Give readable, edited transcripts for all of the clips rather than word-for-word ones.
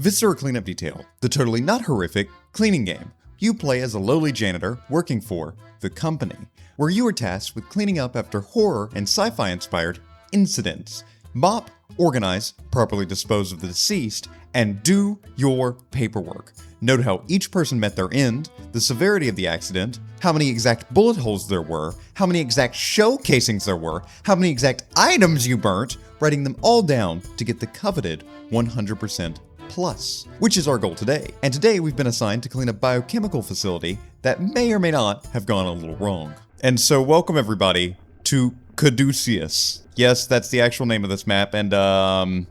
Viscera Cleanup Detail, the totally not horrific cleaning game. You play as a lowly janitor working for the company, where you are tasked with cleaning up after horror and sci-fi inspired incidents. Mop, organize, properly dispose of the deceased, and do your paperwork. Note how each person met their end, the severity of the accident, how many exact bullet holes there were, how many exact shell casings there were, how many exact items you burnt, writing them all down to get the coveted 100% plus, which is our goal today. And today we've been assigned to clean a biochemical facility that may or may not have gone a little wrong. And so welcome everybody to Caduceus. Yes, that's the actual name of this map, and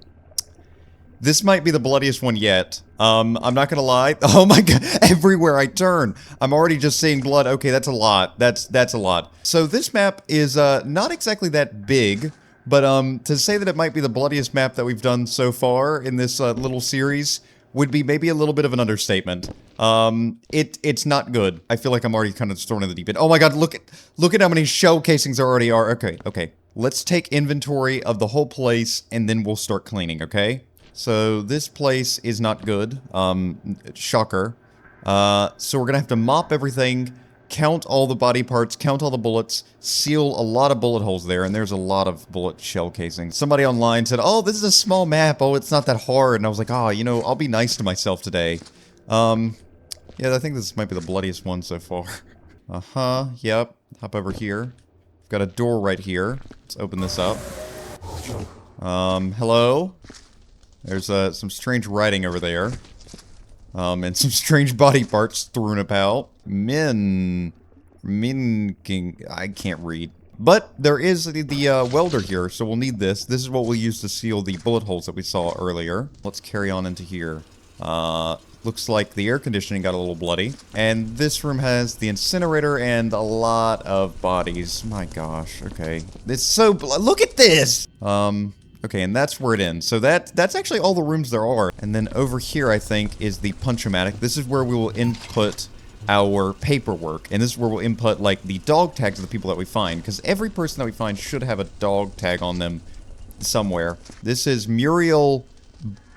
this might be the bloodiest one yet. I'm not gonna lie. Oh my god, everywhere I turn, I'm already just seeing blood. Okay, that's a lot. That's a lot. So this map is not exactly that big, but to say that it might be the bloodiest map that we've done so far in this little series would be maybe a little bit of an understatement. It's not good. I feel like I'm already kind of thrown in the deep end. Oh my god, look at how many shell casings there already are. Okay. Let's take inventory of the whole place and then we'll start cleaning, okay? So this place is not good. Shocker. So we're gonna have to mop everything, count all the body parts, count all the bullets, seal a lot of bullet holes there, and there's a lot of bullet shell casings. Somebody online said, oh, this is a small map, oh, it's not that hard, and I was like, oh, you know, I'll be nice to myself today. Yeah, I think this might be the bloodiest one so far. Yep, hop over here. Got a door right here. Let's open this up. Hello? There's some strange writing over there. And some strange body parts strewn about. Min King. I can't read. But there is the welder here, so we'll need this. This is what we'll use to seal the bullet holes that we saw earlier. Let's carry on into here. Looks like the air conditioning got a little bloody. And this room has the incinerator and a lot of bodies. My gosh, okay. It's so look at this! Okay, and that's where it ends. So that's actually all the rooms there are. And then over here, I think, is the punch-o-matic. This is where we will input our paperwork. And this is where we'll input, like, the dog tags of the people that we find. Because every person that we find should have a dog tag on them somewhere. This is Muriel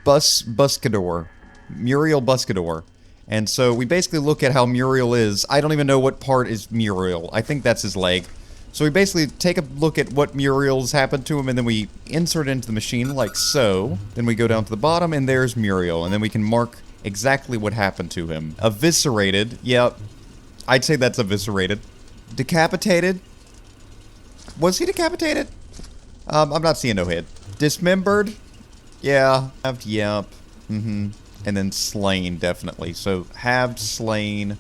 Buscador. Muriel Buscador. And so we basically look at how Muriel is. I don't even know what part is Muriel. I think that's his leg. So we basically take a look at what Muriel's happened to him, and then we insert it into the machine, like so. Then we go down to the bottom, and there's Muriel. And then we can mark exactly what happened to him. Eviscerated. Yep. I'd say that's eviscerated. Decapitated. Was he decapitated? I'm not seeing no head. Dismembered. Yeah. Yep. And then slain, definitely. So, halved, slain,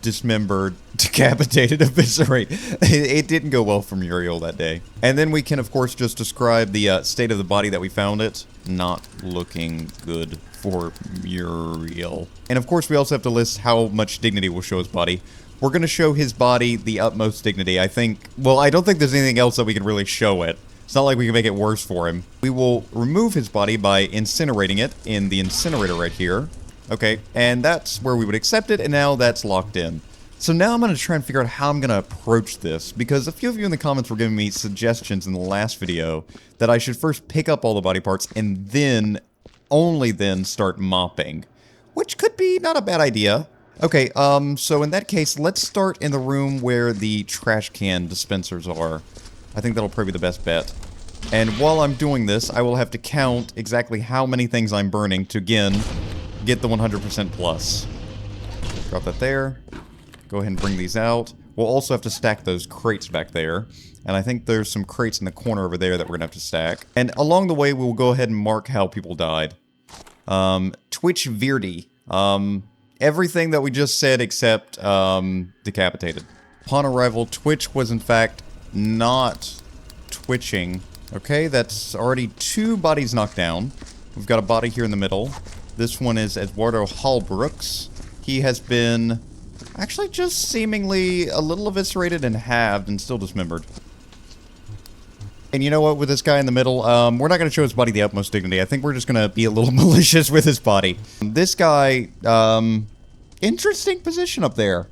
dismembered, decapitated, eviscerate. It didn't go well for Muriel that day. And then we can, of course, just describe the state of the body that we found it. Not looking good for Muriel. And, of course, we also have to list how much dignity we'll show his body. We're going to show his body the utmost dignity. I think, well, I don't think there's anything else that we can really show it. It's not like we can make it worse for him. We will remove his body by incinerating it in the incinerator right here. Okay, and that's where we would accept it, and now that's locked in. So now I'm going to try and figure out how I'm going to approach this, because a few of you in the comments were giving me suggestions in the last video that I should first pick up all the body parts and then, only then, start mopping. Which could be not a bad idea. Okay, so in that case, let's start in the room where the trash can dispensers are. I think that'll probably be the best bet. And while I'm doing this, I will have to count exactly how many things I'm burning to, again, get the 100% plus. Drop that there. Go ahead and bring these out. We'll also have to stack those crates back there. And I think there's some crates in the corner over there that we're going to have to stack. And along the way, we'll go ahead and mark how people died. Twitch Virdi. Everything that we just said except decapitated. Upon arrival, Twitch was in fact not twitching. Okay, that's already 2 bodies knocked down. We've got a body here in the middle. This one is Eduardo Hallbrooks. He has been actually just seemingly a little eviscerated and halved and still dismembered. And you know what, with this guy in the middle, we're not going to show his body the utmost dignity. I think we're just going to be a little malicious with his body. This guy, interesting position up there.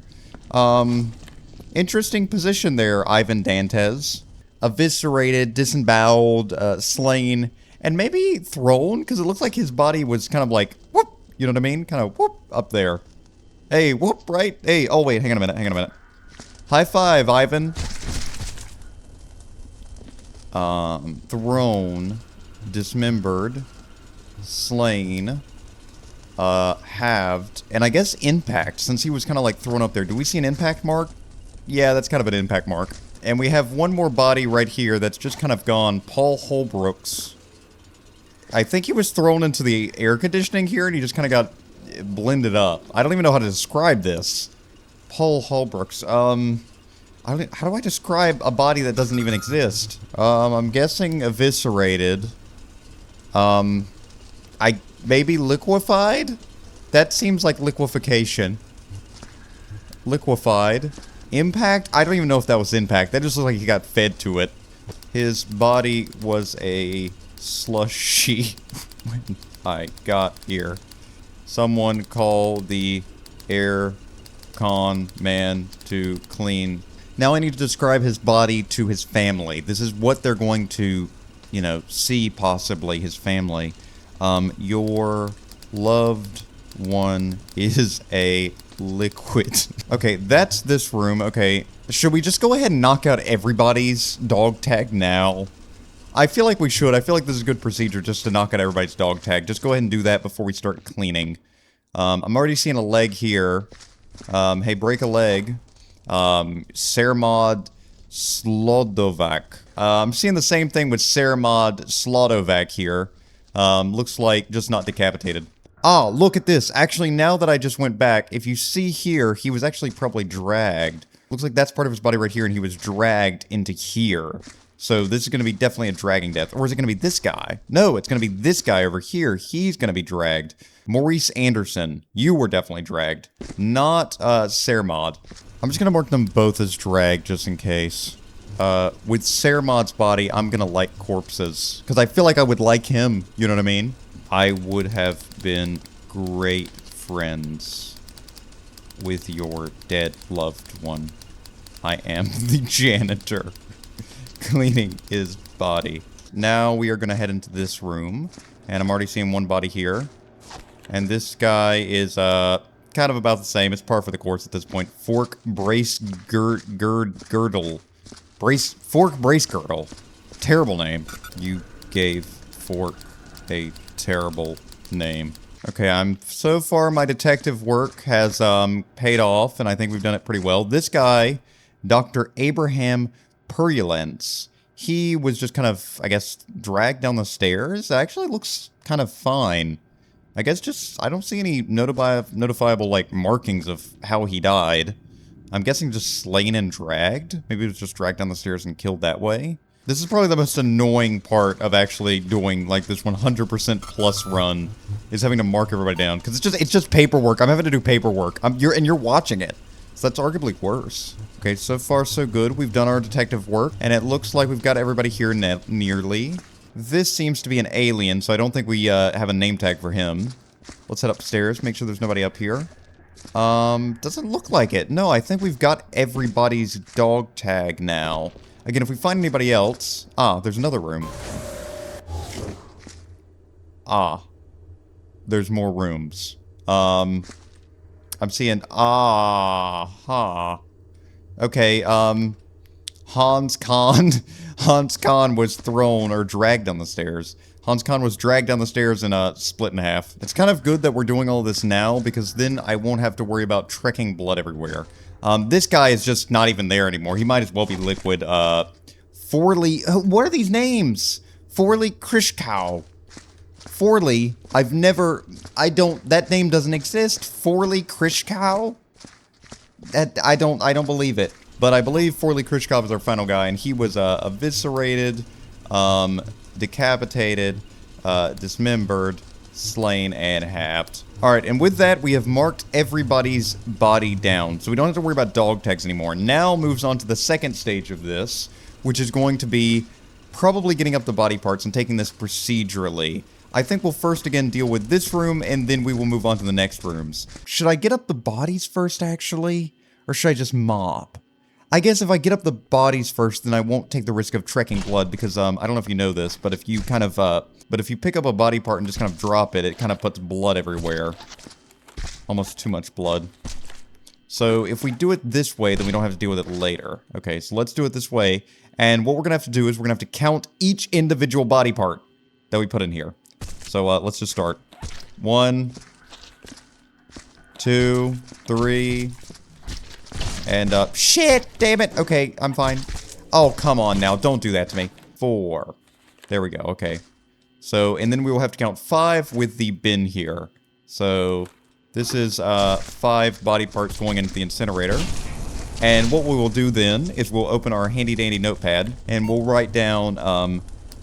Interesting position there, Ivan Dantes. Eviscerated, disemboweled, slain, And maybe thrown, because it looks like his body was kind of like, whoop, you know what I mean? Kind of whoop, up there. Hey, whoop, right? Hey, oh wait, hang on a minute. High five, Ivan. Thrown, dismembered, slain, halved, and I guess impact, since he was kind of like thrown up there. Do we see an impact mark? Yeah, that's kind of an impact mark. And we have one more body right here that's just kind of gone. Paul Holbrooks. I think he was thrown into the air conditioning here, and he just kind of got blended up. I don't even know how to describe this. Paul Holbrooks. How do I describe a body that doesn't even exist? I'm guessing eviscerated. Maybe liquefied? That seems like liquefaction. Liquefied. Impact? I don't even know if that was impact. That just looks like he got fed to it. His body was a slushy when I got here. Someone call the air con man to clean. Now I need to describe his body to his family. This is what they're going to, you know, see possibly, his family. Your loved one is a liquid. Okay, that's this room. Okay, should we just go ahead and knock out everybody's dog tag now? I feel like we should. I feel like this is a good procedure just to knock out everybody's dog tag. Just go ahead and do that before we start cleaning. I'm already seeing a leg here. Hey, break a leg. Sermod Slodovac. I'm seeing the same thing with Sermod Slodovac here. Looks like just not decapitated. Ah, look at this. Actually, now that I just went back, if you see here, he was actually probably dragged. Looks like that's part of his body right here, and he was dragged into here. So this is going to be definitely a dragging death. Or is it going to be this guy? No, it's going to be this guy over here. He's going to be dragged. Maurice Anderson, you were definitely dragged. Not, Sermod. I'm just going to mark them both as dragged, just in case. With Sermod's body, I'm going to like corpses. Because I feel like I would like him, you know what I mean? I would have been great friends with your dead loved one. I am the janitor. Cleaning his body. Now we are going to head into this room. And I'm already seeing one body here. And this guy is, kind of about the same. It's par for the course at this point. Fork brace girdle. Fork brace girdle. Terrible name. You gave Fork a terrible name. Okay, so far my detective work has paid off, and I think we've done it pretty well. This guy, Dr. Abraham Purulence, he was just kind of, I guess, dragged down the stairs. It actually looks kind of fine. I guess just, I don't see any notifiable, like, markings of how he died. I'm guessing just slain and dragged? Maybe it was just dragged down the stairs and killed that way? This is probably the most annoying part of actually doing, like, this 100% plus run, is having to mark everybody down. Because it's just paperwork. I'm having to do paperwork. You're watching it. So that's arguably worse. Okay, so far so good. We've done our detective work, and it looks like we've got everybody here nearly. This seems to be an alien, so I don't think we have a name tag for him. Let's head upstairs, make sure there's nobody up here. Doesn't look like it. No, I think we've got everybody's dog tag now. Again, if we find anybody else... Ah, there's another room. Ah. There's more rooms. I'm seeing... Ah. Ha. Okay, Hans Kahn. Hans Kahn was thrown or dragged down the stairs. Hans Kahn was dragged down the stairs and split in half. It's kind of good that we're doing all this now, because then I won't have to worry about trekking blood everywhere. This guy is just not even there anymore. He might as well be liquid. Forley... what are these names? Forley Krishkow. Forley? I've never... that name doesn't exist. Forley Krishkow? I don't believe it. But I believe Forley Krishkov is our final guy, and he was eviscerated, decapitated, dismembered, slain, and halved. Alright, and with that, we have marked everybody's body down, so we don't have to worry about dog tags anymore. Now moves on to the second stage of this, which is going to be probably getting up the body parts and taking this procedurally. I think we'll first again deal with this room, and then we will move on to the next rooms. Should I get up the bodies first, actually? Or should I just mop? I guess if I get up the bodies first, then I won't take the risk of trekking blood because, I don't know if you know this, but if you kind of, but if you pick up a body part and just kind of drop it, it kind of puts blood everywhere. Almost too much blood. So if we do it this way, then we don't have to deal with it later. Okay, so let's do it this way. And what we're going to have to do is we're going to have to count each individual body part that we put in here. So let's just start. 1, 2, 3, and shit, damn it. Okay, I'm fine. Oh, come on now. Don't do that to me. 4. There we go. Okay. So, and then we will have to count 5 with the bin here. So, this is 5 body parts going into the incinerator. And what we will do then is we'll open our handy dandy notepad and we'll write down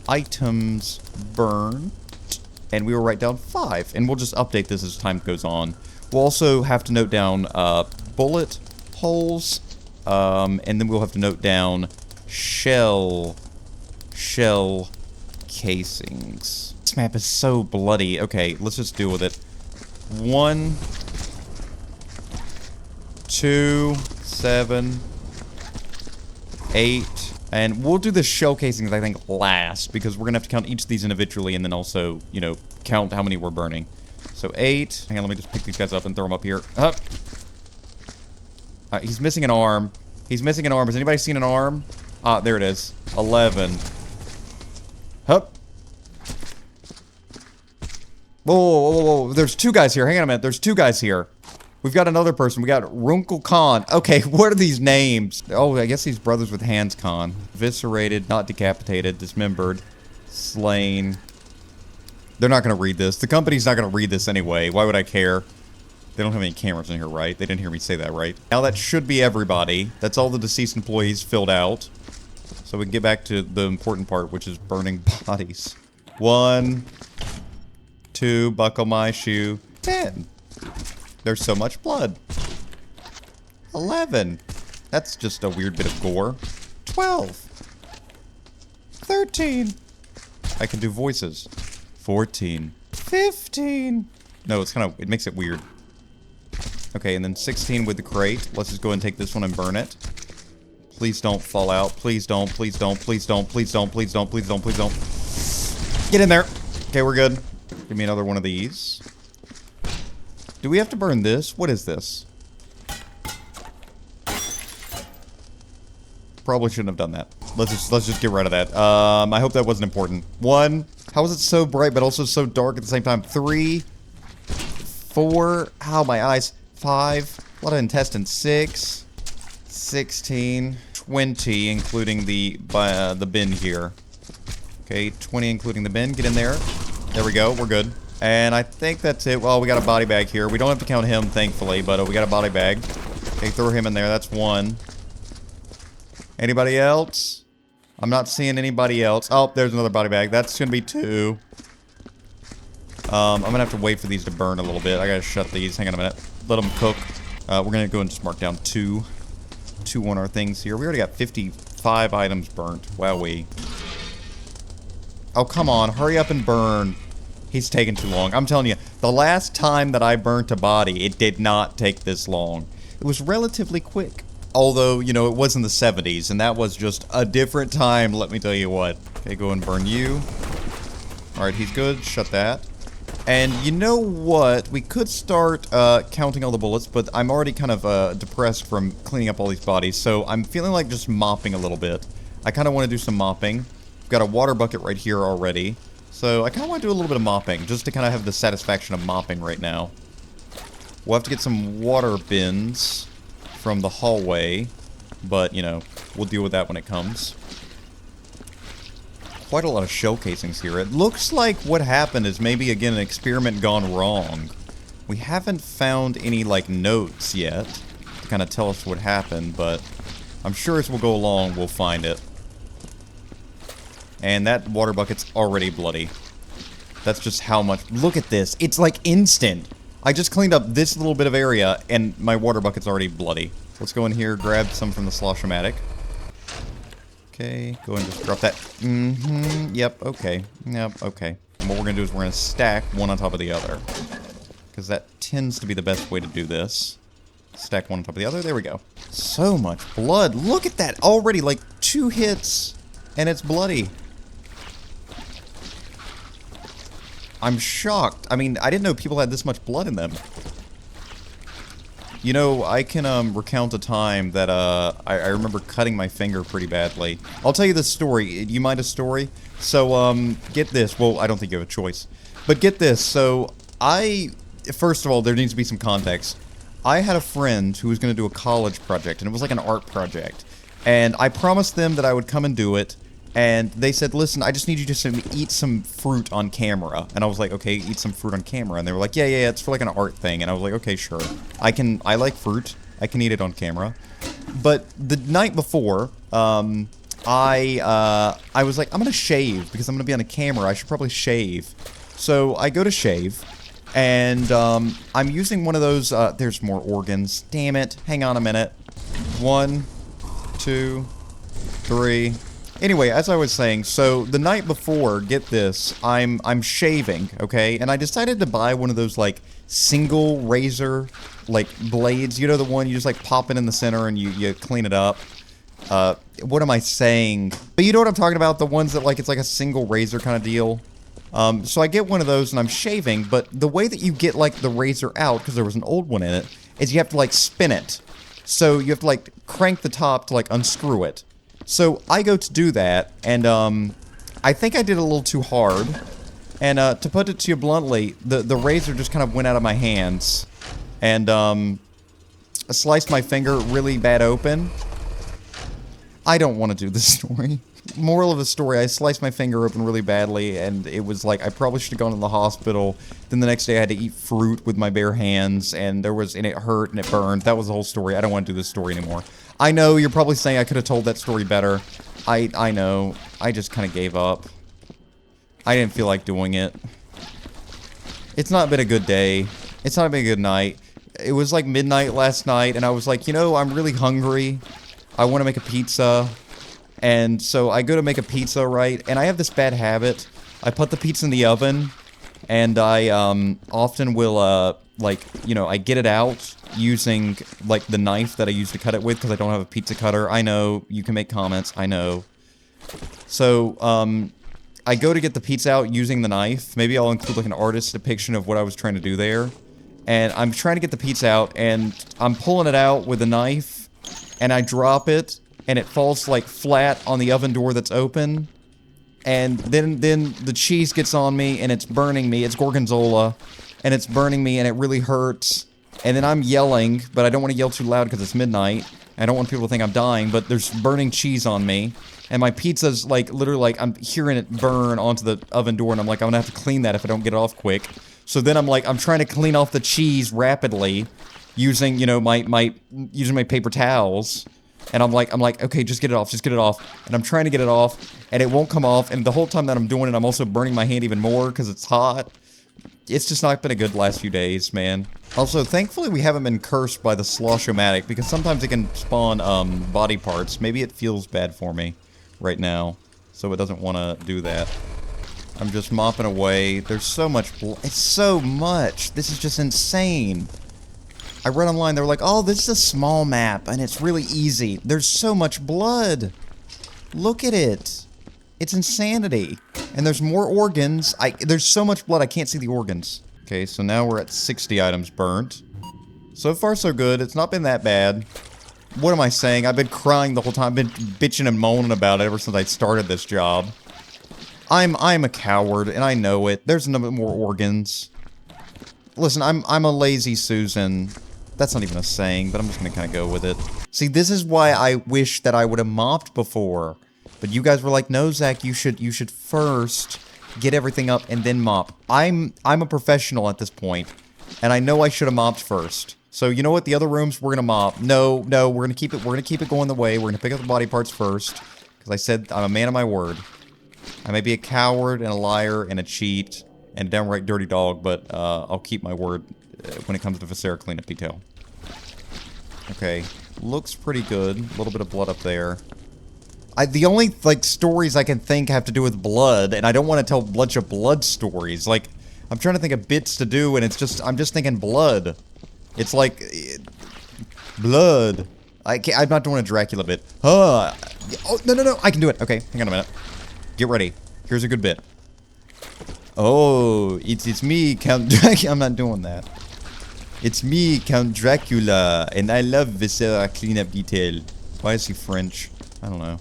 items burned. And we will write down 5. And we'll just update this as time goes on. We'll also have to note down bullet holes. And then we'll have to note down shell casings. This map is so bloody. Okay, let's just deal with it. 1, 2, 7, 8, and we'll do the shell casings, I think, last, because we're gonna have to count each of these individually, and then also, you know, count how many we're burning. So 8. Hang on, let me just pick these guys up and throw them up here. Up. He's missing an arm. He's missing an arm. Has anybody seen an arm? Ah, there it is. 11. Hup. Whoa, whoa, whoa, whoa. There's 2 guys here. Hang on a minute. There's 2 guys here. We've got another person. We got Runkle Khan. Okay, what are these names? Oh, I guess he's brothers with Hans Khan. Eviscerated, not decapitated, dismembered, slain. They're not going to read this. The company's not going to read this anyway. Why would I care? They don't have any cameras in here, right? They didn't hear me say that, right? Now that should be everybody. That's all the deceased employees filled out. So we can get back to the important part, which is burning bodies. 1, 2, buckle my shoe. 10. There's so much blood. 11. That's just a weird bit of gore. 12. 13. I can do voices. 14. 15. No, it's kind of, it makes it weird. Okay, and then 16 with the crate. Let's just go ahead and take this one and burn it. Please don't fall out. Please don't, please don't, please don't, please don't, please don't, please don't, please don't. Get in there. Okay, we're good. Give me another one of these. Do we have to burn this? What is this? Probably shouldn't have done that. Let's just get rid of that. I hope that wasn't important. 1. How is it so bright but also so dark at the same time? 3, 4. Ow, my eyes. 5. A lot of intestines. 6, 16, 20, including the bin here. Okay, 20 including the bin. Get in there. There we go. We're good. And I think that's it. Well, we got a body bag here. We don't have to count him, thankfully, but we got a body bag. Okay, throw him in there. That's 1. Anybody else? I'm not seeing anybody else. Oh, there's another body bag. That's going to be 2. I'm going to have to wait for these to burn a little bit. I got to shut these. Hang on a minute. Let them cook. We're going to go and just mark down 2 on our things here. We already got 55 items burnt. Wowee. Oh, come on. Hurry up and burn. He's taking too long. I'm telling you, the last time that I burnt a body, it did not take this long. It was relatively quick. Although, you know, it was in the 70s, and that was just a different time, let me tell you what. Okay, go and burn you. Alright, he's good. Shut that. And you know what? We could start counting all the bullets, but I'm already kind of depressed from cleaning up all these bodies, so I'm feeling like just mopping a little bit. I kind of want to do some mopping. We've got a water bucket right here already. So I kind of want to do a little bit of mopping, just to kind of have the satisfaction of mopping right now. We'll have to get some water bins from the hallway, but, you know, we'll deal with that when it comes. Quite a lot of shell casings here. It looks like what happened is maybe, again, an experiment gone wrong. We haven't found any, like, notes yet to kind of tell us what happened, but I'm sure as we'll go along, we'll find it. And that water bucket's already bloody. That's just how much... Look at this. It's like instant. I just cleaned up this little bit of area, and my water bucket's already bloody. Let's go in here, grab some from the Slosh-O-Matic. Okay, go and just drop that. Yep, okay. Yep, okay. And what we're going to do is we're going to stack one on top of the other. Because that tends to be the best way to do this. Stack one on top of the other. There we go. So much blood. Look at that. Already, like, 2 hits. And it's bloody. I'm shocked. I mean, I didn't know people had this much blood in them. You know, I can recount a time that I remember cutting my finger pretty badly. I'll tell you the story. Do you mind a story? So get this. Well, I don't think you have a choice. But get this. So first of all, there needs to be some context. I had a friend who was going to do a college project, and it was like an art project. And I promised them that I would come and do it. And they said, listen, I just need you to eat some fruit on camera. And I was like, okay, eat some fruit on camera. And they were like, yeah, it's for like an art thing. And I was like, okay, sure. I like fruit. I can eat it on camera. But the night before, I was like, I'm going to shave because I'm going to be on a camera. I should probably shave. So I go to shave. And I'm using one of those, there's more organs. Damn it. Hang on a minute. 1, 2, 3... Anyway, as I was saying, so the night before, get this, I'm shaving, okay? And I decided to buy one of those, like, single razor, like, blades. You know the one you just, like, pop it in the center and you clean it up? What am I saying? But you know what I'm talking about? The ones that, like, it's like a single razor kind of deal. So I get one of those and I'm shaving, but the way that you get, like, the razor out, because there was an old one in it, is you have to, like, spin it. So you have to, like, crank the top to, like, unscrew it. So I go to do that, and I think I did it a little too hard. And to put it to you bluntly, the razor just kind of went out of my hands. And I sliced my finger really bad open. I don't want to do this story. Moral of the story, I sliced my finger open really badly, and it was like, I probably should have gone to the hospital. Then the next day I had to eat fruit with my bare hands, and it hurt and it burned. That was the whole story. I don't want to do this story anymore. I know, you're probably saying I could have told that story better. I know. I just kind of gave up. I didn't feel like doing it. It's not been a good day. It's not been a good night. It was like midnight last night, and I was like, you know, I'm really hungry. I want to make a pizza. And so I go to make a pizza, right? And I have this bad habit. I put the pizza in the oven, and I often will, like, you know, I get it out using, like, the knife that I used to cut it with because I don't have a pizza cutter. I know, you can make comments, I know. So, I go to get the pizza out using the knife. Maybe I'll include, like, an artist's depiction of what I was trying to do there. And I'm trying to get the pizza out, and I'm pulling it out with a knife, and I drop it, and it falls, like, flat on the oven door that's open. And then the cheese gets on me, and it's burning me. It's gorgonzola, and it's burning me, and it really hurts. And then I'm yelling, but I don't want to yell too loud because it's midnight. I don't want people to think I'm dying, but there's burning cheese on me. And my pizza's, like, literally, like, I'm hearing it burn onto the oven door, and I'm like, I'm gonna have to clean that if I don't get it off quick. So then I'm like, I'm trying to clean off the cheese rapidly using, you know, using my paper towels. And I'm like, okay, just get it off. And I'm trying to get it off, and it won't come off. And the whole time that I'm doing it, I'm also burning my hand even more because it's hot. It's just not been a good last few days, man. Also, thankfully we haven't been cursed by the Slosh-O-Matic, because sometimes it can spawn, body parts. Maybe it feels bad for me right now, so it doesn't want to do that. I'm just mopping away. There's so much blood. It's so much. This is just insane. I read online, they were like, oh, this is a small map, and it's really easy. There's so much blood. Look at it. It's insanity. And there's more organs. There's so much blood, I can't see the organs. Okay, so now we're at 60 items burnt. So far, so good. It's not been that bad. What am I saying? I've been crying the whole time. I've been bitching and moaning about it ever since I started this job. I'm a coward, and I know it. There's no more organs. Listen, I'm a lazy Susan. That's not even a saying, but I'm just gonna kind of go with it. See, this is why I wish that I would have mopped before. But you guys were like, no, Zach, you should first get everything up and then mop. I'm a professional at this point, and I know I should have mopped first. So you know what? The other rooms we're gonna mop. No, we're gonna keep it going the way. We're gonna pick up the body parts first, because I said I'm a man of my word. I may be a coward and a liar and a cheat and a downright dirty dog, but I'll keep my word when it comes to Viscera cleanup detail. Okay, looks pretty good. A little bit of blood up there. The only, like, stories I can think have to do with blood, and I don't want to tell a bunch of blood stories. Like, I'm trying to think of bits to do, and I'm just thinking blood. It's like, Blood. I can't, I'm not doing a Dracula bit. Oh, no. I can do it. Okay, hang on a minute. Get ready. Here's a good bit. Oh, it's me, Count Dracula. I'm not doing that. It's me, Count Dracula, and I love viscera cleanup detail. Why is he French? I don't know.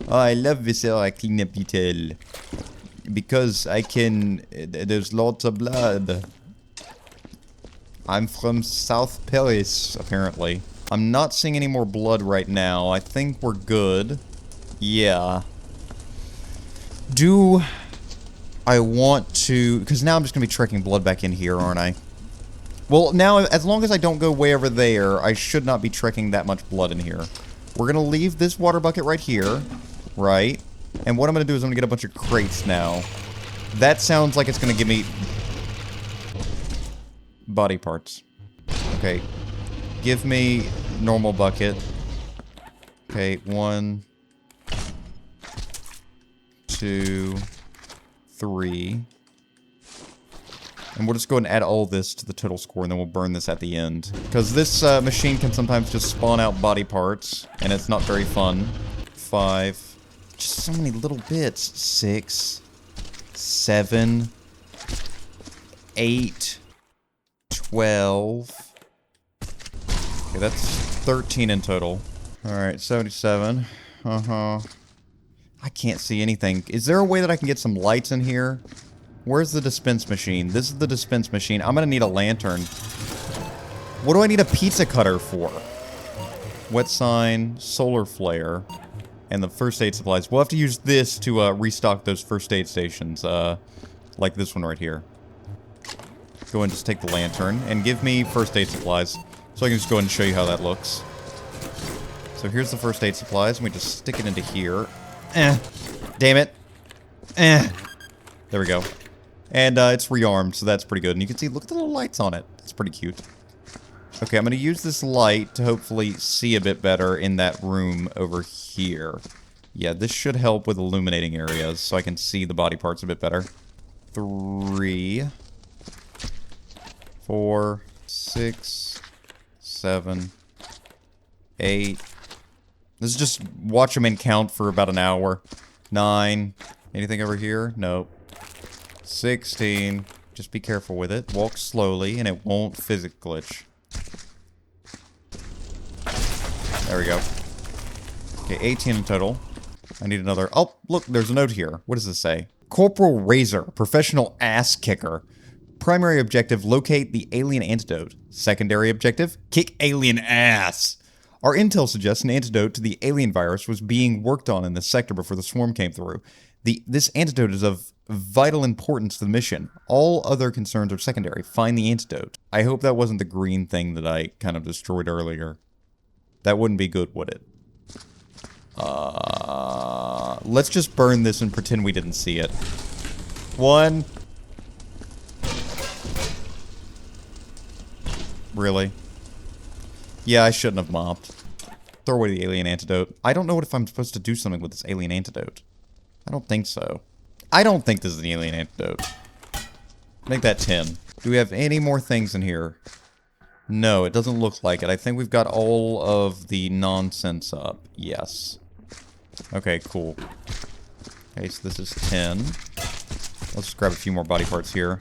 Oh, I love viscera cleanup detail. Because I can... There's lots of blood. I'm from South Paris, apparently. I'm not seeing any more blood right now. I think we're good. Yeah. Do I want to... Because now I'm just going to be trekking blood back in here, aren't I? Well, now, as long as I don't go way over there, I should not be trekking that much blood in here. We're going to leave this water bucket right here. Right? And what I'm going to do is I'm going to get a bunch of crates now. That sounds like it's going to give me... body parts. Okay. Give me normal bucket. Okay, 1, 2, 3. And we'll just go ahead and add all this to the total score, and then we'll burn this at the end. Because this machine can sometimes just spawn out body parts, and it's not very fun. 5. Just so many little bits. 6. 7. 8. 12. Okay, that's 13 in total. Alright, 77. I can't see anything. Is there a way that I can get some lights in here? Where's the dispense machine? This is the dispense machine. I'm gonna need a lantern. What do I need a pizza cutter for? Wet sign, solar flare, and the first aid supplies. We'll have to use this to restock those first aid stations. Like this one right here. Go and just take the lantern and give me first aid supplies. So I can just go ahead and show you how that looks. So here's the first aid supplies, and we just stick it into here. Damn it. There we go. And it's rearmed, so that's pretty good. And you can see, look at the little lights on it. It's pretty cute. Okay, I'm going to use this light to hopefully see a bit better in that room over here. Yeah, this should help with illuminating areas, so I can see the body parts a bit better. 3, 4, 6, 7, 8. Let's just watch them and count for about an hour. 9. Anything over here? Nope. 16. Just be careful with it. Walk slowly, and it won't physics glitch. There we go. Okay, 18 in total. I need another... Oh, look, there's a note here. What does this say? Corporal Razor, professional ass kicker. Primary objective, locate the alien antidote. Secondary objective, kick alien ass. Our intel suggests an antidote to the alien virus was being worked on in this sector before the swarm came through. This antidote is of vital importance to the mission. All other concerns are secondary. Find the antidote. I hope that wasn't the green thing that I kind of destroyed earlier. That wouldn't be good, would it? Let's just burn this and pretend we didn't see it. 1. Really? Yeah, I shouldn't have mopped. Throw away the alien antidote. I don't know if I'm supposed to do something with this alien antidote. I don't think so. I don't think this is the alien antidote. Make that 10. Do we have any more things in here? No, it doesn't look like it. I think we've got all of the nonsense up. Yes. Okay, cool. Okay, so this is 10. Let's just grab a few more body parts here.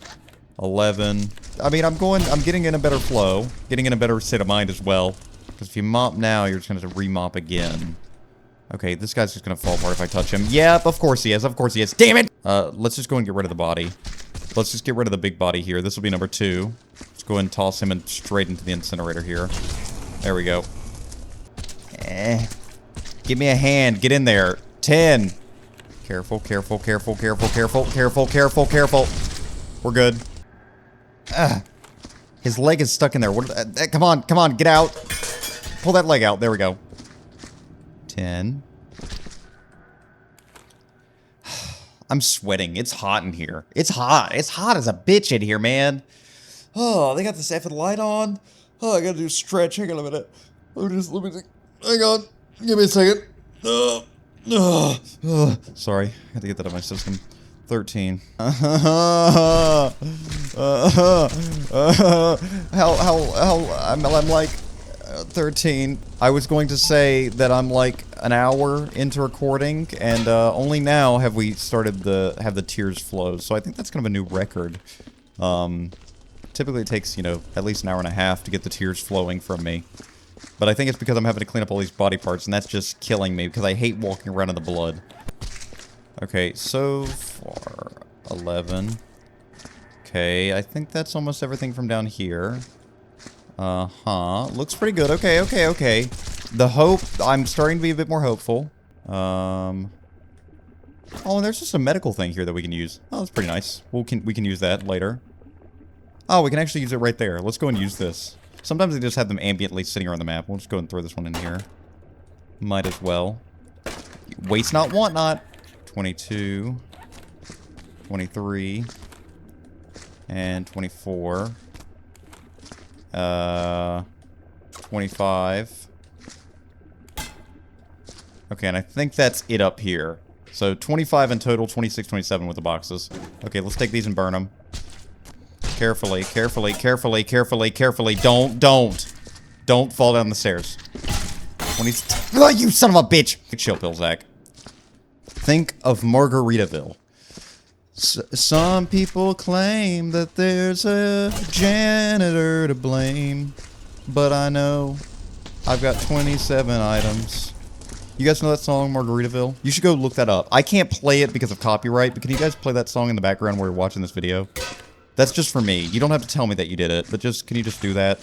11. I mean, I'm getting in a better flow. Getting in a better state of mind as well. Because if you mop now, you're just going to have to remop again. Okay, this guy's just going to fall apart if I touch him. Yep, of course he is. Of course he is. Damn it! Let's just go and get rid of the body. Let's just get rid of the big body here. This will be number 2. Let's go ahead and toss him straight into the incinerator here. There we go. Give me a hand. Get in there. 10. Careful, careful, careful, careful, careful, careful, careful, careful. We're good. His leg is stuck in there. What? Come on, come on, get out. Pull that leg out. There we go. 10. I'm sweating. It's hot in here. It's hot. It's hot as a bitch in here, man. Oh, they got this effing light on. Oh, I gotta do a stretch. Hang on a minute. Let me think. Hang on. Give me a second. Sorry. I had to get that out of my system. 13. How, I'm like 13. I was going to say that I'm like an hour into recording, and only now have we started have the tears flow. So I think that's kind of a new record. Typically it takes, you know, at least an hour and a half to get the tears flowing from me. But I think it's because I'm having to clean up all these body parts, and that's just killing me, because I hate walking around in the blood. Okay, so far, 11. Okay, I think that's almost everything from down here. Looks pretty good. Okay, okay, okay. The hope, I'm starting to be a bit more hopeful. Oh, and there's just a medical thing here that we can use. Oh, that's pretty nice. We can use that later. Oh, we can actually use it right there. Let's go and use this. Sometimes they just have them ambiently sitting around the map. We'll just go and throw this one in here. Might as well. Waste not, want not. 22. 23. And 24. 25. Okay, and I think that's it up here. So 25 in total, 26, 27 with the boxes. Okay, let's take these and burn them. Carefully, carefully, carefully, carefully, carefully. Don't fall down the stairs. Oh, you son of a bitch! Chill pill, Zach. Think of Margaritaville. Some people claim that there's a janitor to blame, but I know I've got 27 items. You guys know that song, Margaritaville? You should go look that up. I can't play it because of copyright, but can you guys play that song in the background while you're watching this video? That's just for me. You don't have to tell me that you did it, but just, can you just do that?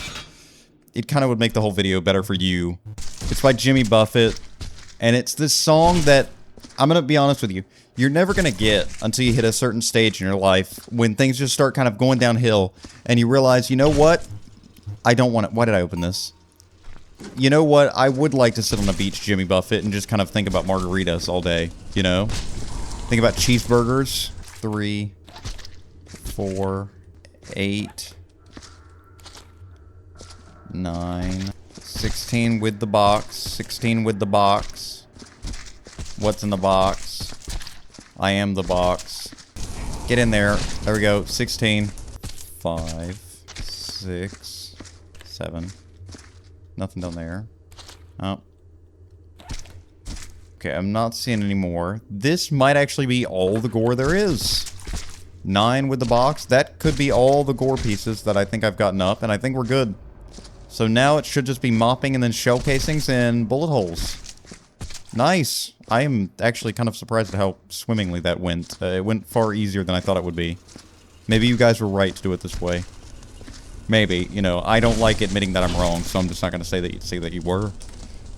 It kind of would make the whole video better for you. It's by Jimmy Buffett, and it's this song that, I'm gonna be honest with you, you're never gonna get until you hit a certain stage in your life when things just start kind of going downhill, and you realize, you know what? I don't want it. Why did I open this? You know what? I would like to sit on the beach, Jimmy Buffett, and just kind of think about margaritas all day, you know? Think about cheeseburgers. 3, 4, 8, 9, 16 with the box, 16 with the box. What's in the box? I am the box. Get in there. There we go. 16. 5, 6, 7. Nothing down there. Oh. Okay, I'm not seeing any more. This might actually be all the gore there is. 9 with the box. That could be all the gore pieces that I think I've gotten up, and I think we're good. So now it should just be mopping and then shell casings and bullet holes. Nice. I am actually kind of surprised at how swimmingly that went. It went far easier than I thought it would be. Maybe you guys were right to do it this way. Maybe. You know, I don't like admitting that I'm wrong, so I'm just not going to say that you were.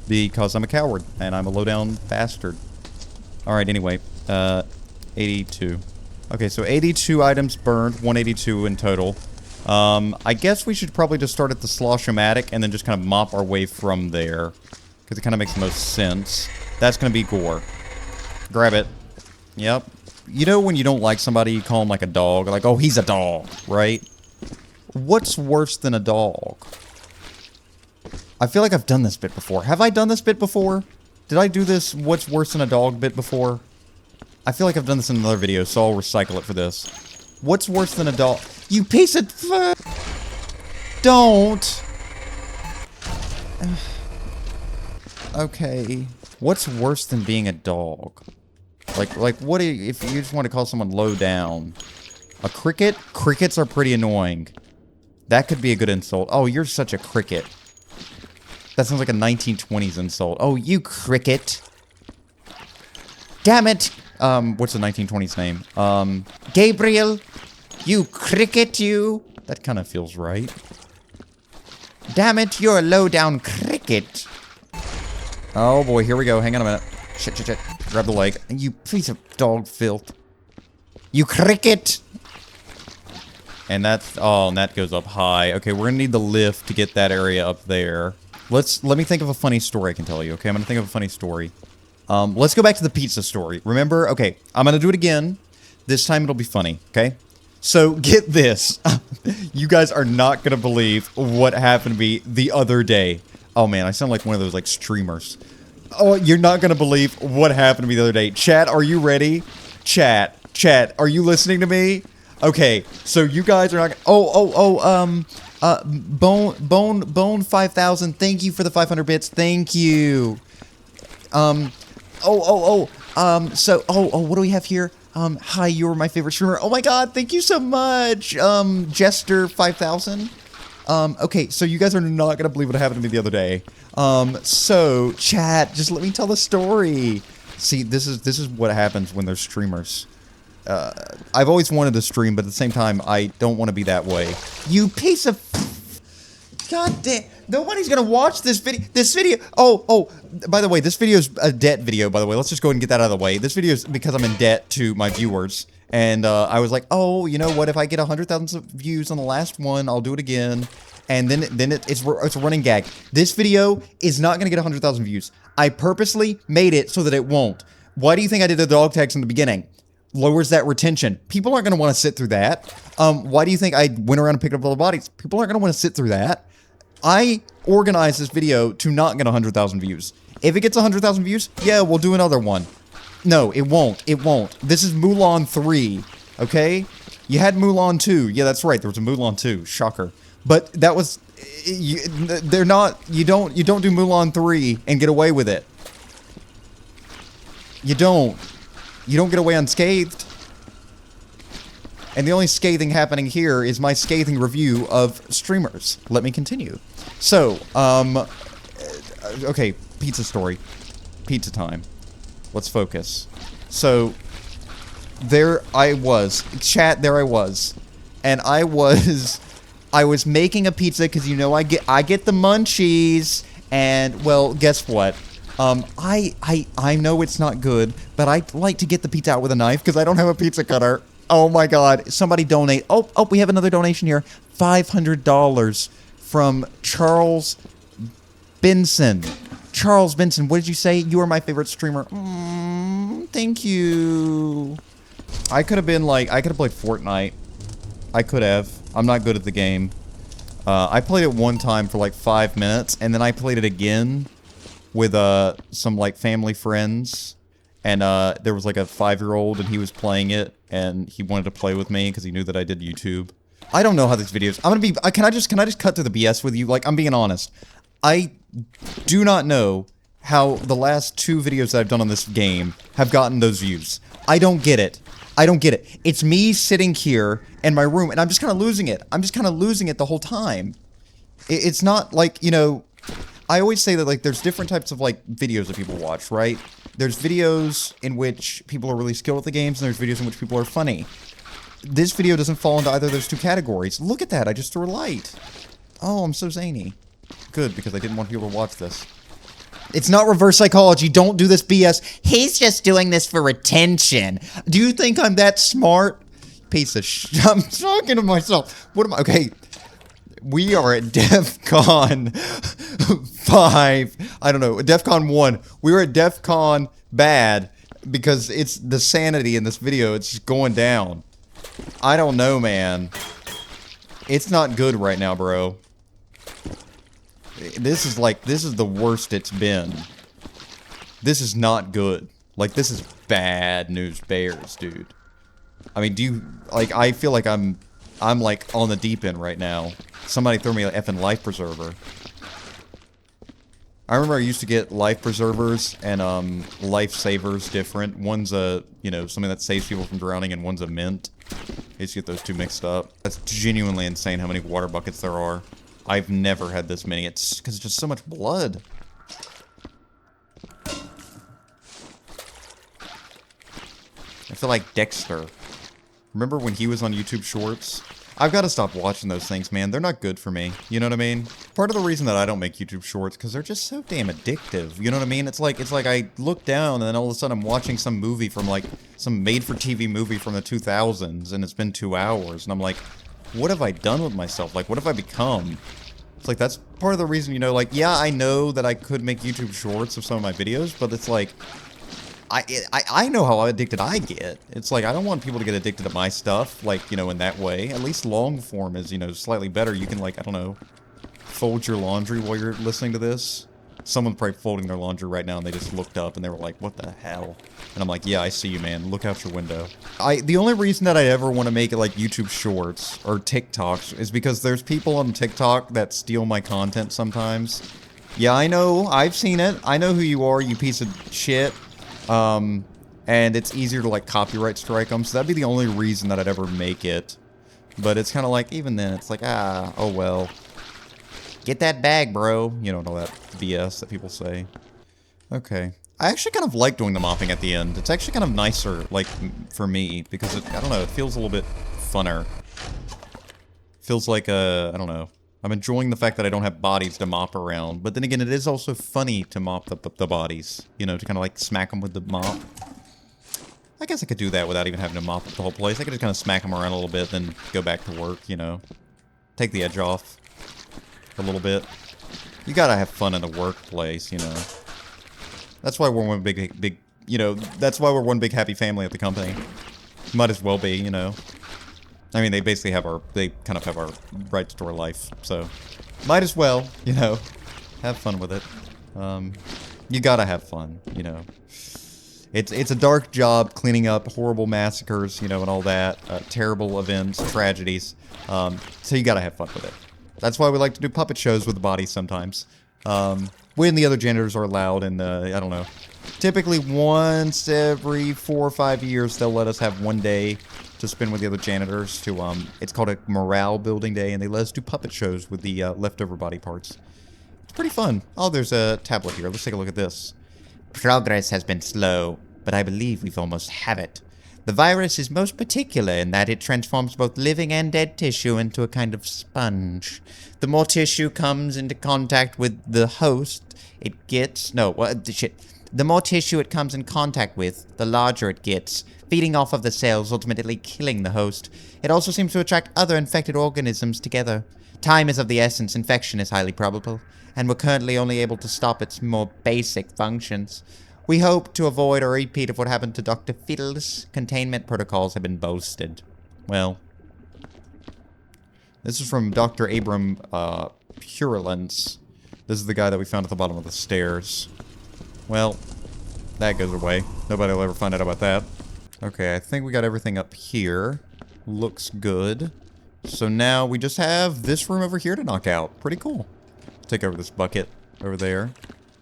Because I'm a coward, and I'm a low-down bastard. Alright, anyway. 82. Okay, so 82 items burned, 182 in total. I guess we should probably just start at the Slosh-O-Matic and then just kind of mop our way from there. Because it kind of makes the most sense. That's going to be gore. Grab it. Yep. You know when you don't like somebody, you call them like a dog? Like, oh, he's a dog, right? What's worse than a dog? I feel like I've done this bit before. Have I done this bit before? Did I do this what's worse than a dog bit before? I feel like I've done this in another video, so I'll recycle it for this. What's worse than a dog? You piece of don't! Okay. What's worse than being a dog? Like what if you just want to call someone low down? A cricket? Crickets are pretty annoying. That could be a good insult. Oh, you're such a cricket. That sounds like a 1920s insult. Oh, you cricket. Damn it! What's the 1920s name? Gabriel! You cricket, you! That kind of feels right. Damn it, you're a low-down cricket! Oh boy, here we go. Hang on a minute. Shit, shit, shit. Grab the leg. You piece of dog filth. You cricket! And that's... oh, and that goes up high. Okay, we're gonna need the lift to get that area up there. Let me think of a funny story I can tell you, okay? I'm gonna think of a funny story. Let's go back to the pizza story. Remember? Okay, I'm gonna do it again. This time it'll be funny, okay? So, get this. You guys are not gonna believe what happened to me the other day. Oh man, I sound like one of those, like, streamers. Oh, you're not gonna believe what happened to me the other day. Chat, are you ready? Chat, are you listening to me? Okay, so you guys are not... Bone 5000. Thank you for the 500 bits. Thank you. What do we have here? Hi, you were my favorite streamer. Oh my god, thank you so much. Jester 5000. Okay, so you guys are not gonna believe what happened to me the other day. So chat, just let me tell the story. See, this is what happens when there's streamers. I've always wanted to stream, but at the same time, I don't want to be that way. You piece of... God damn. Nobody's gonna watch this video. Oh, by the way, this video's a debt video, by the way. Let's just go ahead and get that out of the way. This video is because I'm in debt to my viewers. And, I was like, oh, you know what? If I get 100,000 views on the last one, I'll do it again. And then it's a running gag. This video is not gonna get 100,000 views. I purposely made it so that it won't. Why do you think I did the dog tags in the beginning? Lowers that retention. People aren't going to want to sit through that. Why do you think I went around and picked up all the bodies? People aren't going to want to sit through that. I organized this video to not get 100,000 views. If it gets 100,000 views, yeah, we'll do another one. No, it won't. It won't. This is Mulan 3, okay? You had Mulan 2. Yeah, that's right. There was a Mulan 2. Shocker. But that was... they're not... You don't do Mulan 3 and get away with it. You don't. You don't get away unscathed. And the only scathing happening here is my scathing review of streamers. Let me continue. So, okay, pizza story. Pizza time. Let's focus. So, there I was. Chat, there I was. And I was making a pizza because, you know, I get the munchies. And, well, guess what? I know it's not good, but I like to get the pizza out with a knife because I don't have a pizza cutter. Oh my god, somebody donate. Oh, we have another donation here. $500 from Charles Benson. Charles Benson, what did you say? You are my favorite streamer. Thank you. I could have played Fortnite. I could have. I'm not good at the game. I played it one time for like 5 minutes, and then I played it again with some like family friends, and there was like a 5-year-old, and he was playing it, and he wanted to play with me because he knew that I did YouTube. I don't know how these videos. Can I just cut to the BS with you? Like, I'm being honest. I do not know how the last 2 videos that I've done on this game have gotten those views. I don't get it. I don't get it. It's me sitting here in my room, and I'm just kind of losing it. I'm just kind of losing it the whole time. It's not like, you know, I always say that, like, there's different types of, like, videos that people watch, right? There's videos in which people are really skilled at the games, and there's videos in which people are funny. This video doesn't fall into either of those 2 categories. Look at that, I just threw a light. Oh, I'm so zany. Good, because I didn't want people to watch this. It's not reverse psychology, don't do this BS. He's just doing this for retention. Do you think I'm that smart? Piece of I'm talking to myself. What am I? Okay. We are at DEF CON 5. I don't know. DEF CON 1. We were at DEF CON bad because it's the sanity in this video. It's just going down. I don't know, man. It's not good right now, bro. This is the worst it's been. This is not good. Like, this is bad news bears, dude. I mean, I feel like I'm like on the deep end right now. Somebody throw me an effing life preserver. I remember I used to get life preservers and lifesavers different. One's a, you know, something that saves people from drowning, and one's a mint. I used to get those 2 mixed up. That's genuinely insane how many water buckets there are. I've never had this many. It's because it's just so much blood. I feel like Dexter. Remember when he was on YouTube Shorts? I've got to stop watching those things, man. They're not good for me. You know what I mean? Part of the reason that I don't make YouTube Shorts, because they're just so damn addictive. You know what I mean? It's like I look down, and then all of a sudden I'm watching some movie from, like, some made-for-TV movie from the 2000s, and it's been 2 hours, and I'm like, what have I done with myself? Like, what have I become? It's like, that's part of the reason, you know, like, yeah, I know that I could make YouTube Shorts of some of my videos, but it's like, I know how addicted I get. It's like, I don't want people to get addicted to my stuff, like, you know, in that way. At least long form is, you know, slightly better. You can, like, I don't know, fold your laundry while you're listening to this. Someone's probably folding their laundry right now and they just looked up and they were like, what the hell? And I'm like, yeah, I see you, man. Look out your window. The only reason that I ever want to make it like YouTube Shorts or TikToks is because there's people on TikTok that steal my content sometimes. Yeah, I know. I've seen it. I know who you are, you piece of shit. And it's easier to like copyright strike them. So that'd be the only reason that I'd ever make it. But it's kind of like, even then, it's like, oh well. Get that bag, bro. You know, all that BS that people say. Okay. I actually kind of like doing the mopping at the end. It's actually kind of nicer, like, for me, because I don't know, it feels a little bit funner. Feels like, I don't know. I'm enjoying the fact that I don't have bodies to mop around, but then again, it is also funny to mop the bodies. You know, to kind of, like, smack them with the mop. I guess I could do that without even having to mop up the whole place. I could just kind of smack them around a little bit, then go back to work, you know. Take the edge off a little bit. You gotta have fun in the workplace, you know. That's why we're one big, you know, that's why we're one big happy family at the company. Might as well be, you know. I mean, they basically have they kind of have our rights to our life, so might as well, you know, have fun with it. You gotta have fun, you know. It's a dark job cleaning up horrible massacres, you know, and all that, terrible events, tragedies. So you gotta have fun with it. That's why we like to do puppet shows with the bodies sometimes. When the other janitors are allowed, and I don't know. Typically once every 4 or 5 years, they'll let us have one day to spend with the other janitors to, it's called a morale building day, and they let us do puppet shows with the leftover body parts. It's pretty fun. Oh, there's a tablet here. Let's take a look at this. Progress has been slow, but I believe we've almost have it. The virus is most particular in that it transforms both living and dead tissue into a kind of sponge. The more tissue comes into contact with the host, it gets... No, what? Shit. The more tissue it comes in contact with, the larger it gets, feeding off of the cells, ultimately killing the host. It also seems to attract other infected organisms together. Time is of the essence. Infection is highly probable, and we're currently only able to stop its more basic functions. We hope to avoid a repeat of what happened to Dr. Fiddle's. Containment protocols have been boasted. Well, this is from Dr. Abram Purulence. This is the guy that we found at the bottom of the stairs. Well, that goes away. Nobody will ever find out about that. Okay, I think we got everything up here. Looks good. So now we just have this room over here to knock out. Pretty cool. Take over this bucket over there.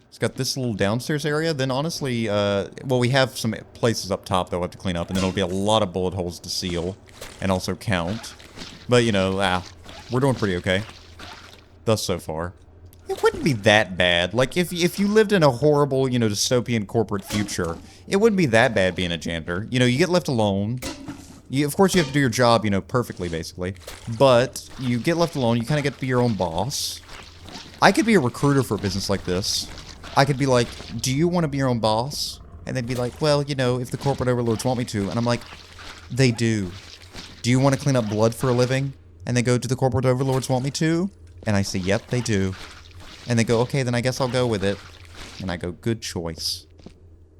It's got this little downstairs area. Then honestly, well, we have some places up top that we'll have to clean up. And then it'll be a lot of bullet holes to seal. And also count. But, you know, we're doing pretty okay. Thus so far. It wouldn't be that bad. Like, if you lived in a horrible, you know, dystopian corporate future, it wouldn't be that bad being a janitor. You know, you get left alone. Of course, you have to do your job, you know, perfectly, basically. But you get left alone. You kind of get to be your own boss. I could be a recruiter for a business like this. I could be like, do you want to be your own boss? And they'd be like, well, you know, if the corporate overlords want me to. And I'm like, they do. Do you want to clean up blood for a living? And they go, do the corporate overlords want me to? And I say, yep, they do. And they go, okay, then I guess I'll go with it. And I go, good choice.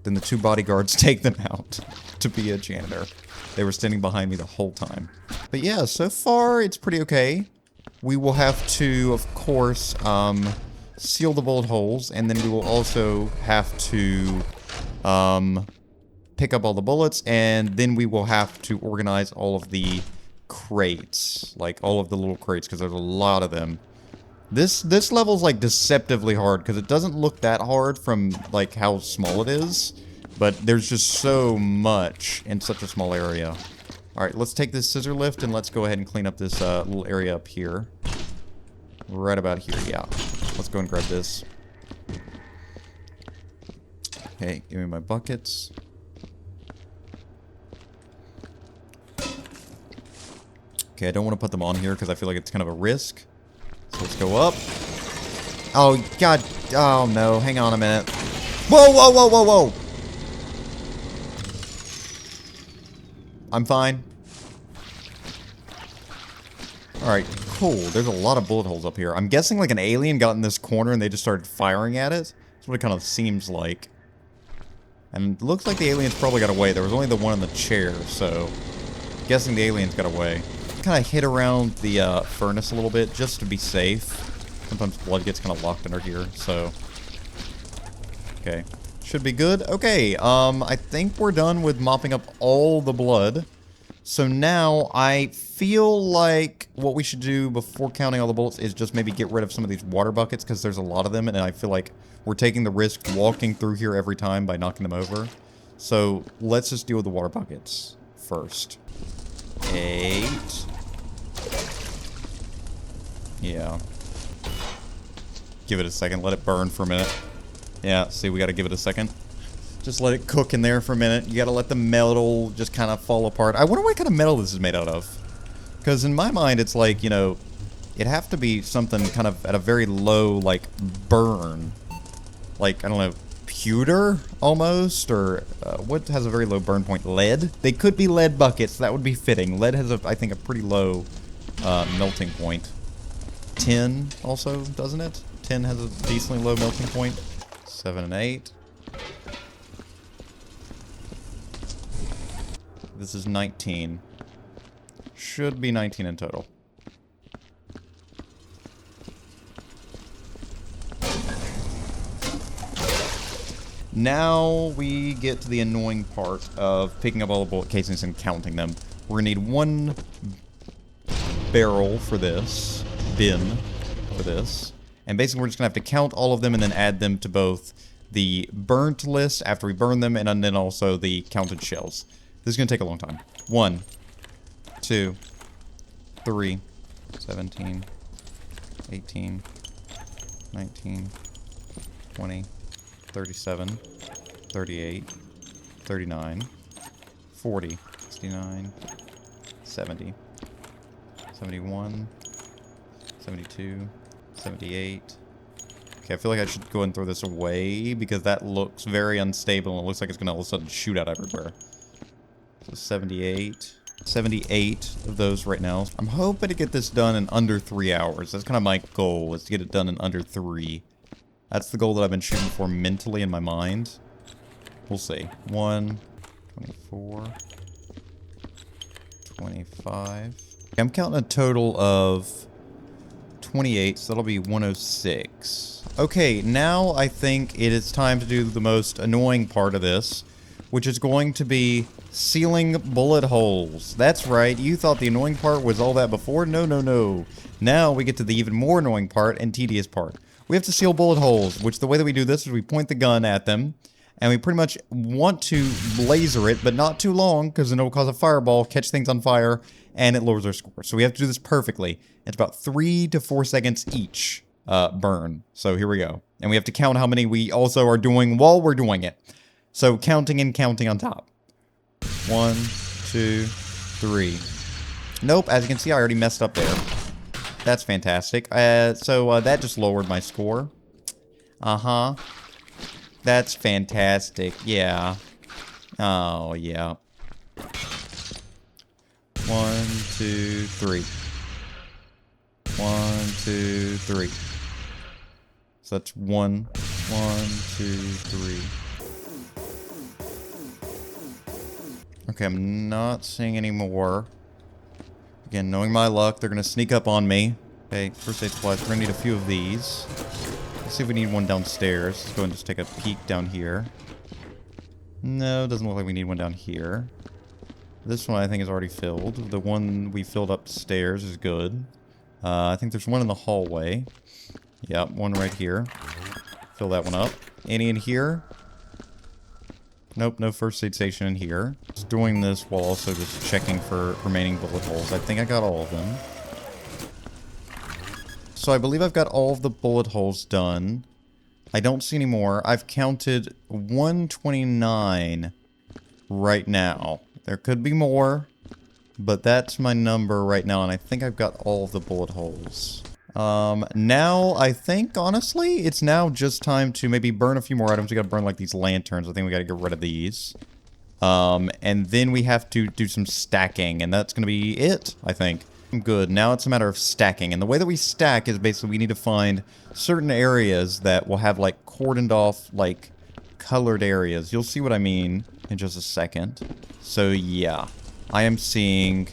Then the 2 bodyguards take them out to be a janitor. They were standing behind me the whole time. But yeah, so far it's pretty okay. We will have to, of course, seal the bullet holes. And then we will also have to pick up all the bullets. And then we will have to organize all of the crates. Like all of the little crates, because there's a lot of them. This level's like deceptively hard because it doesn't look that hard from like how small it is, but there's just so much in such a small area. All right, let's take this scissor lift and let's go ahead and clean up this little area up here. Right about here, yeah. Let's go and grab this. Okay, give me my buckets. Okay, I don't want to put them on here because I feel like it's kind of a risk. So let's go up. Oh, God. Oh, no. Hang on a minute. Whoa, whoa, whoa, whoa, whoa. I'm fine. Alright, cool. There's a lot of bullet holes up here. I'm guessing like an alien got in this corner and they just started firing at it. That's what it kind of seems like. And it looks like the aliens probably got away. There was only the one in the chair, so... guessing the aliens got away. Kind of hit around the furnace a little bit just to be safe. Sometimes blood gets kind of locked under here, so Okay. Should be good. Okay, I think we're done with mopping up all the blood. So now I feel like what we should do before counting all the bullets is just maybe get rid of some of these water buckets, because there's a lot of them, and I feel like we're taking the risk walking through here every time by knocking them over. So let's just deal with the water buckets first. 8. Yeah. Give it a second. Let it burn for a minute. Yeah, see, we gotta give it a second. Just let it cook in there for a minute. You gotta let the metal just kind of fall apart. I wonder what kind of metal this is made out of. Because in my mind, it's like, you know, it'd have to be something kind of at a very low, like, burn. Like, I don't know, pewter, almost? Or what has a very low burn point? Lead? They could be lead buckets. That would be fitting. Lead has, I think, a pretty low melting point. Tin also, doesn't it? Tin has a decently low melting point. 7 and 8. This is 19. Should be 19 in total. Now we get to the annoying part of picking up all the bullet casings and counting them. We're gonna need 1 barrel for this, bin for this, and basically we're just gonna have to count all of them and then add them to both the burnt list after we burn them and then also the counted shells. This is gonna take a long time. 1, 2, 3, 17, 18, 19, 20, 37, 38, 39, 40, 69, 70, 71, 72, 78. Okay, I feel like I should go and throw this away because that looks very unstable and it looks like it's gonna all of a sudden shoot out everywhere. So 78. 78 of those right now. I'm hoping to get this done in under 3 hours. That's kind of my goal, is to get it done in under 3. That's the goal that I've been shooting for mentally in my mind. We'll see. 1, 24, 25. Okay, I'm counting a total of 28, so that'll be 106. Okay, now I think it is time to do the most annoying part of this, which is going to be sealing bullet holes. That's right, you thought the annoying part was all that before? No, no, no. Now we get to the even more annoying part and tedious part. We have to seal bullet holes, which the way that we do this is we point the gun at them, and we pretty much want to laser it, but not too long, because then it will cause a fireball, catch things on fire, and it lowers our score. So we have to do this perfectly. It's about 3 to 4 seconds each burn. So here we go. And we have to count how many we also are doing while we're doing it. So counting and counting on top. 1, 2, 3. Nope, as you can see, I already messed up there. That's fantastic. So that just lowered my score. Uh-huh. That's fantastic. Yeah. Oh, yeah. 1, 2, 3. 1, 2, 3. So that's 1, 1, 2, 3. Okay, I'm not seeing any more. Again, knowing my luck, they're going to sneak up on me. Okay, first aid supplies. We're going to need a few of these. Let's see if we need one downstairs. Let's go and just take a peek down here. No, doesn't look like we need one down here. This one I think is already filled. The one we filled upstairs is good. I think there's one in the hallway. Yep, one right here. Fill that one up. Any in here? Nope, no first aid station in here. Just doing this while also just checking for remaining bullet holes. I think I got all of them. So I believe I've got all of the bullet holes done. I don't see any more. I've counted 129 right now. There could be more, but that's my number right now, and I think I've got all of the bullet holes. Now, I think, honestly, it's now just time to maybe burn a few more items. We gotta burn, like, these lanterns. I think we gotta get rid of these. And then we have to do some stacking, and that's gonna be it, I think. Good. Now it's a matter of stacking, and the way that we stack is basically we need to find certain areas that will have, like, cordoned off, like, colored areas. You'll see what I mean in just a second. So, yeah. I am seeing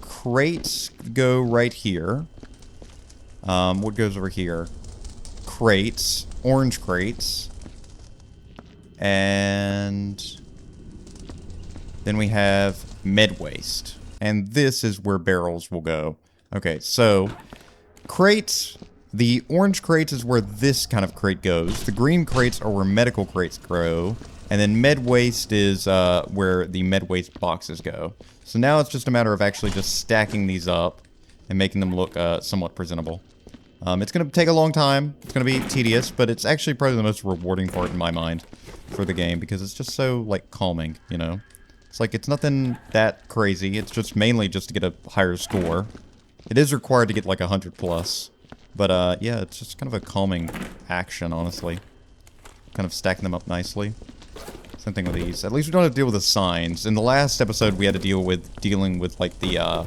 crates go right here. What goes over here? Crates. Orange crates. And then we have med waste. And this is where barrels will go. Okay, so crates, the orange crates is where this kind of crate goes. The green crates are where medical crates grow. And then med waste is where the med waste boxes go. So now it's just a matter of actually just stacking these up and making them look somewhat presentable. It's going to take a long time. It's going to be tedious, but it's actually probably the most rewarding part in my mind for the game because it's just so, like, calming, you know? It's like, it's nothing that crazy. It's just mainly just to get a higher score. It is required to get, like, 100 plus. But, yeah, it's just kind of a calming action, honestly. Kind of stacking them up nicely. Same thing with these. At least we don't have to deal with the signs. In the last episode, we had to dealing with, like, the,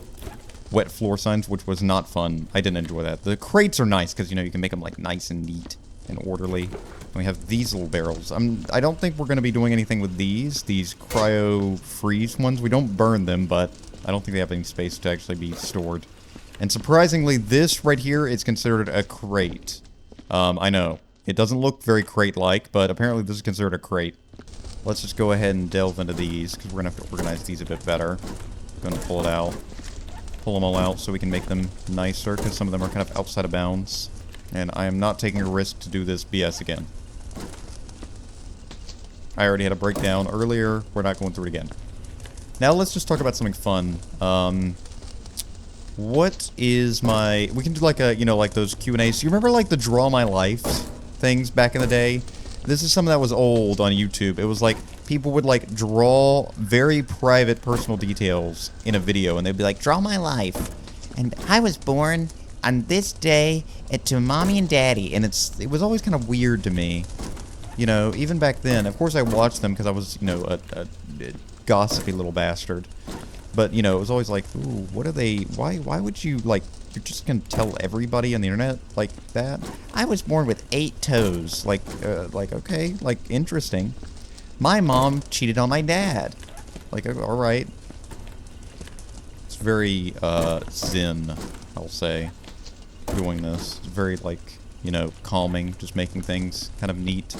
wet floor signs, which was not fun. I didn't enjoy that. The crates are nice, because, you know, you can make them, like, nice and neat and orderly. And we have these little barrels. I don't think we're going to be doing anything with these cryo-freeze ones. We don't burn them, but I don't think they have any space to actually be stored. And surprisingly, this right here is considered a crate. I know. It doesn't look very crate-like, but apparently this is considered a crate. Let's just go ahead and delve into these, because we're going to have to organize these a bit better. Going to pull it out. Pull them all out so we can make them nicer, because some of them are kind of outside of bounds. And I am not taking a risk to do this BS again. I already had a breakdown earlier. We're not going through it again. Now let's just talk about something fun. What is my... We can do like a, you know, like those Q&As. You remember like the Draw My Life things back in the day? This is something that was old on YouTube. It was like people would like draw very private personal details in a video, and they'd be like, "Draw my life, and I was born on this day to mommy and daddy," and it was always kind of weird to me, you know. Even back then, of course, I watched them because I was, you know, a gossipy little bastard. But you know, it was always like, "Ooh, what are they? Why would you like?" You're just gonna tell everybody on the internet like that? I was born with 8 toes. Like, okay, like, interesting. My mom cheated on my dad. Like, alright. It's very, zen, I'll say, doing this. It's very, like, you know, calming, just making things kind of neat,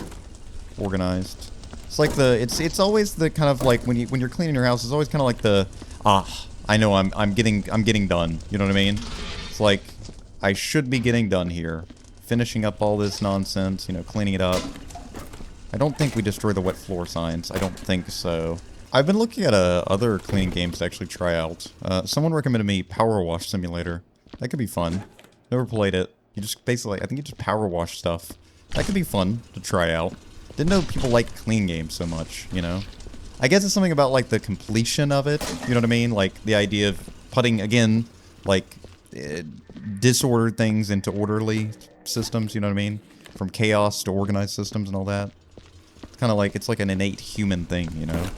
organized. It's like it's always the kind of, like, when you're cleaning your house, it's always kind of like the, I know I'm getting done. You know what I mean? It's like, I should be getting done here. Finishing up all this nonsense, you know, cleaning it up. I don't think we destroy the wet floor signs. I don't think so. I've been looking at other cleaning games to actually try out. Someone recommended me Power Wash Simulator. That could be fun. Never played it. You just basically, I think you just power wash stuff. That could be fun to try out. Didn't know people like clean games so much, you know? I guess it's something about, like, the completion of it. You know what I mean? Like, the idea of putting, again, like, disordered things into orderly systems, you know what I mean? From chaos to organized systems and all that. It's kind of like, it's like an innate human thing, you know?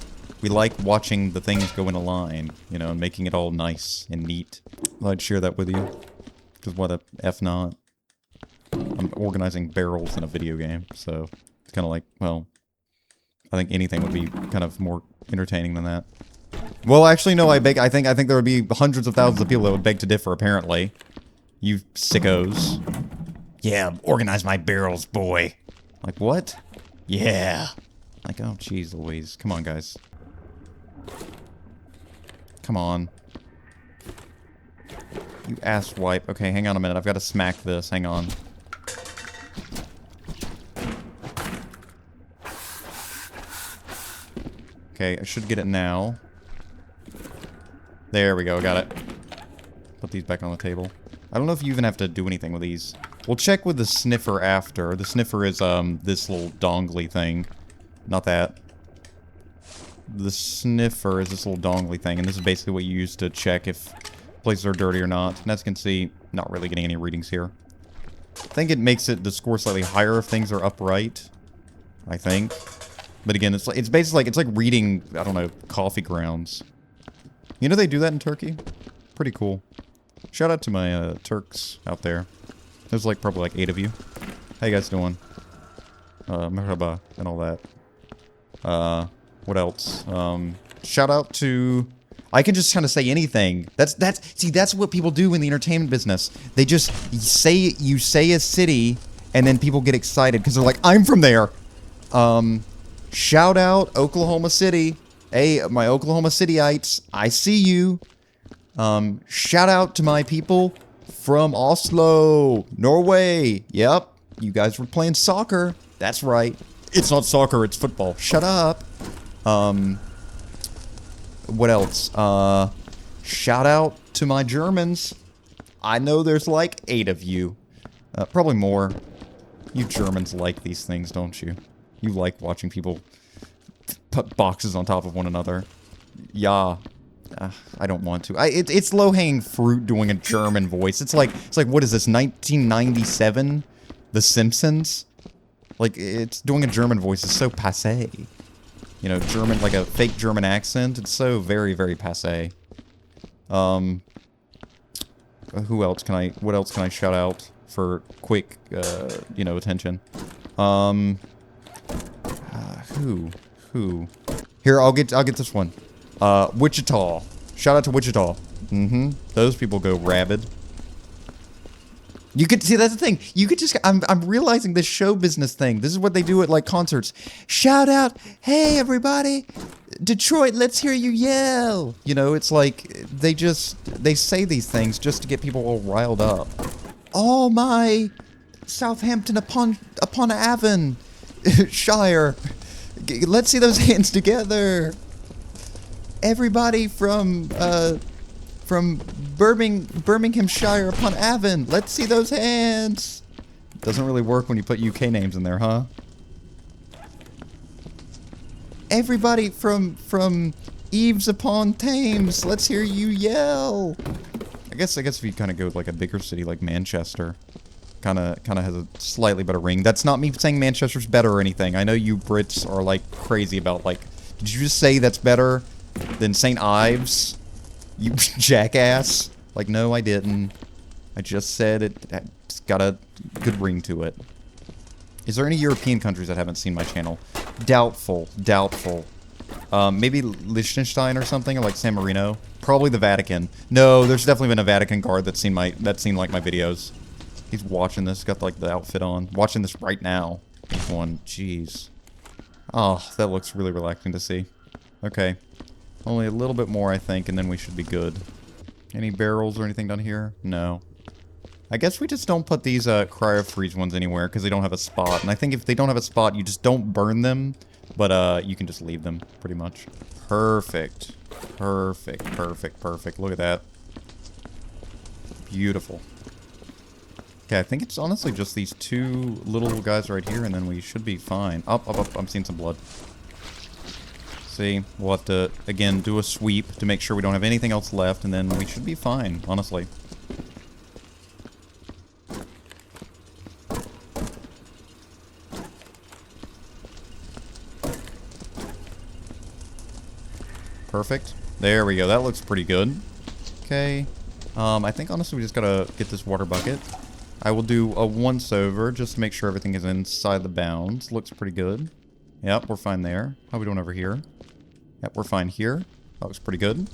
We like watching the things go in a line, you know, and making it all nice and neat. Well, I'd share that with you. Because what a F not. I'm organizing barrels in a video game, so it's kind of like, well, I think anything would be kind of more entertaining than that. Well, actually, no, I think there would be hundreds of thousands of people that would beg to differ, apparently. You sickos. Yeah, organize my barrels, boy. Like, what? Yeah. Like, oh, jeez Louise. Come on, guys. Come on. You ass wipe. Okay, hang on a minute. I've got to smack this. Hang on. Okay, I should get it now. There we go, got it. Put these back on the table. I don't know if you even have to do anything with these. We'll check with the sniffer after. The sniffer is, this little dongly thing. Not that. The sniffer is this little dongly thing, and this is basically what you use to check if places are dirty or not. And as you can see, not really getting any readings here. I think it makes it the score slightly higher if things are upright. I think. But again, it's basically like, it's like reading, I don't know, coffee grounds. You know they do that in Turkey? Pretty cool. Shout out to my Turks out there. There's like probably like 8 of you. How you guys doing? Merhaba and all that. What else? Shout out to... I can just kind of say anything. See, that's what people do in the entertainment business. They just you say a city, and then people get excited because they're like, I'm from there. Shout out Oklahoma City. Hey, my Oklahoma Cityites, I see you. Shout out to my people from Oslo, Norway. Yep, you guys were playing soccer. That's right. It's not soccer, it's football. Shut up. What else? Shout out to my Germans. I know there's like 8 of you. Probably more. You Germans like these things, don't you? You like watching people put boxes on top of one another. Yeah. I don't want to. It's low-hanging fruit doing a German voice. It's like, what is this, 1997? The Simpsons? Like, it's doing a German voice is so passé. You know, German, like a fake German accent. It's so very, very passé. Who else can I, what else can I shout out for quick, you know, attention? Who? Here, I'll get this one. Wichita. Shout out to Wichita. Those people go rabid. You could see, that's the thing. You could just, I'm realizing this show business thing. This is what they do at like concerts. Shout out, hey everybody, Detroit, let's hear you yell. You know, it's like they say these things just to get people all riled up. Oh my, Southampton upon Avon, Shire. Let's see those hands together. Everybody from Birminghamshire upon Avon. Let's see those hands. Doesn't really work when you put UK names in there, huh? Everybody from Eves upon Thames. Let's hear you yell. I guess if you kind of go with like a bigger city like Manchester, kind of has a slightly better ring. That's not me saying Manchester's better or anything. I know you Brits are like crazy about like, did you just say that's better than St. Ives? You jackass. Like, no, I didn't. I just said it's got a good ring to it. Is there any European countries that haven't seen my channel? Doubtful. Maybe Liechtenstein or something, or like San Marino. Probably the Vatican. No, there's definitely been a Vatican guard that's seen like my videos. He's watching this, got like the outfit on. Watching this right now. He's going, jeez. Oh, that looks really relaxing to see. Okay. Only a little bit more, I think, and then we should be good. Any barrels or anything down here? No. I guess we just don't put these cryo-freeze ones anywhere, because they don't have a spot. And I think if they don't have a spot, you just don't burn them. But you can just leave them, pretty much. Perfect. Perfect. Look at that. Beautiful. Okay, I think it's honestly just these 2 little guys right here, and then we should be fine. Up. I'm seeing some blood. See, we'll have to, again, do a sweep to make sure we don't have anything else left, and then we should be fine, honestly. Perfect. There we go. That looks pretty good. Okay. I think, honestly, we just gotta get this water bucket. I will do a once-over just to make sure everything is inside the bounds. Looks pretty good. Yep, we're fine there. How are we doing over here? Yep, we're fine here. That looks pretty good.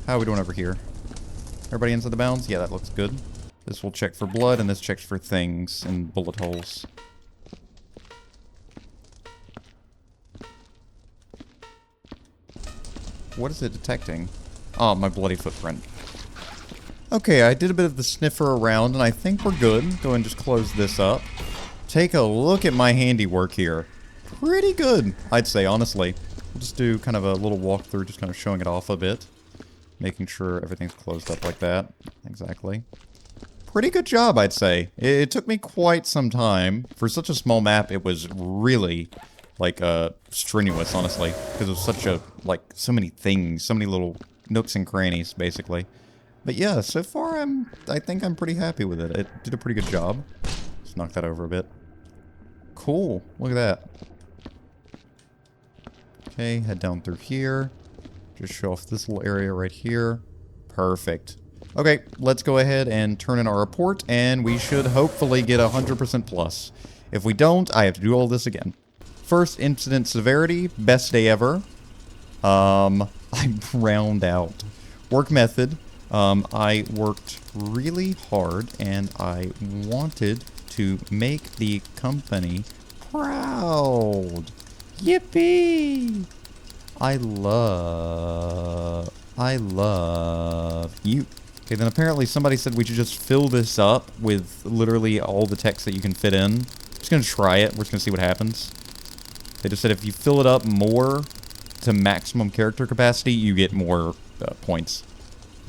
How are we doing over here? Everybody inside the bounds? Yeah, that looks good. This will check for blood, and this checks for things and bullet holes. What is it detecting? Oh, my bloody footprint. Okay, I did a bit of the sniffer around, and I think we're good. Go ahead and just close this up. Take a look at my handiwork here. Pretty good, I'd say, honestly. We'll just do kind of a little walkthrough, just kind of showing it off a bit. Making sure everything's closed up like that. Exactly. Pretty good job, I'd say. It took me quite some time. For such a small map, it was really, like, strenuous, honestly. Because it was such a, like, so many things. So many little nooks and crannies, basically. But yeah, so far, I think I'm pretty happy with it. It did a pretty good job. Let's knock that over a bit. Cool. Look at that. Okay, head down through here. Just show off this little area right here. Perfect. Okay, let's go ahead and turn in our report, and we should hopefully get 100% plus. If we don't, I have to do all this again. First incident severity, best day ever. I round out. Work method. I worked really hard, and I wanted to make the company proud. Yippee! I love you. Okay, then apparently somebody said we should just fill this up with literally all the text that you can fit in. Just gonna try it. We're just gonna see what happens. They just said if you fill it up more to maximum character capacity, you get more points.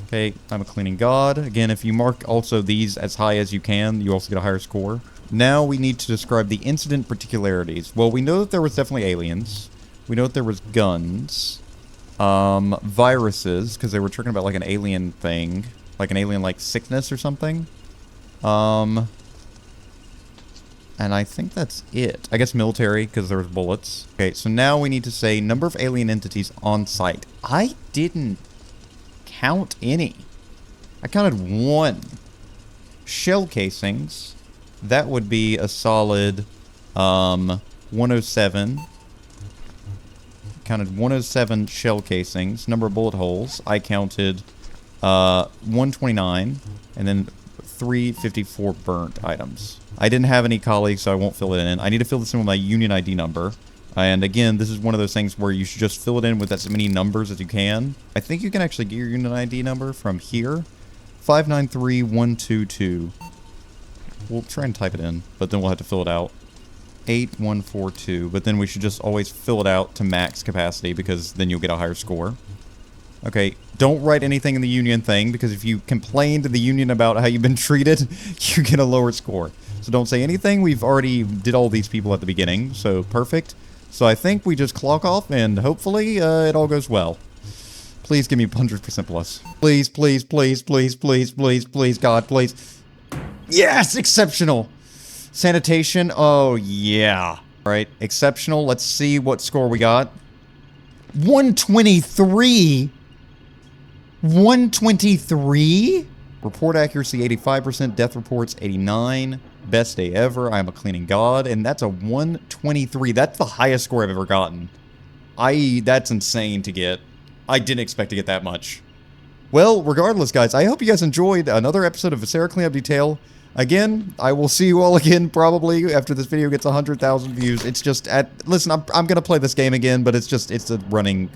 Okay, I'm a cleaning god. Again, if you mark also these as high as you can, you also get a higher score. Now we need to describe the incident particularities. Well, we know that there was definitely aliens. We know that there was guns. Viruses, because they were talking about like an alien thing. Like an alien like sickness or something. And I think that's it. I guess military, because there was bullets. Okay, so now we need to say number of alien entities on site. I didn't count any. I counted 1. Shell casings. That would be a solid 107. Counted 107 shell casings. Number of bullet holes. I counted 129. And then 354 burnt items. I didn't have any colleagues, so I won't fill it in. I need to fill this in with my union ID number. And again, this is one of those things where you should just fill it in with as many numbers as you can. I think you can actually get your union ID number from here. 593122. We'll try and type it in, but then we'll have to fill it out. 8142, but then we should just always fill it out to max capacity because then you'll get a higher score. Okay, don't write anything in the union thing because if you complain to the union about how you've been treated, you get a lower score. So don't say anything. We've already did all these people at the beginning, so perfect. So I think we just clock off and hopefully it all goes well. Please give me 100% plus. Please, please, please, please, please, please, please, God, please. Yes, exceptional. Sanitation, oh yeah. All right, exceptional. Let's see what score we got. 123. 123? Report accuracy 85%, death reports 89. Best day ever. I'm a cleaning god, and that's a 123. That's the highest score I've ever gotten. That's insane to get. I didn't expect to get that much. Well, regardless, guys, I hope you guys enjoyed another episode of Viscera Cleanup Detail. Again, I will see you all again probably after this video gets 100,000 views. It's just listen, I'm gonna play this game again, but it's a running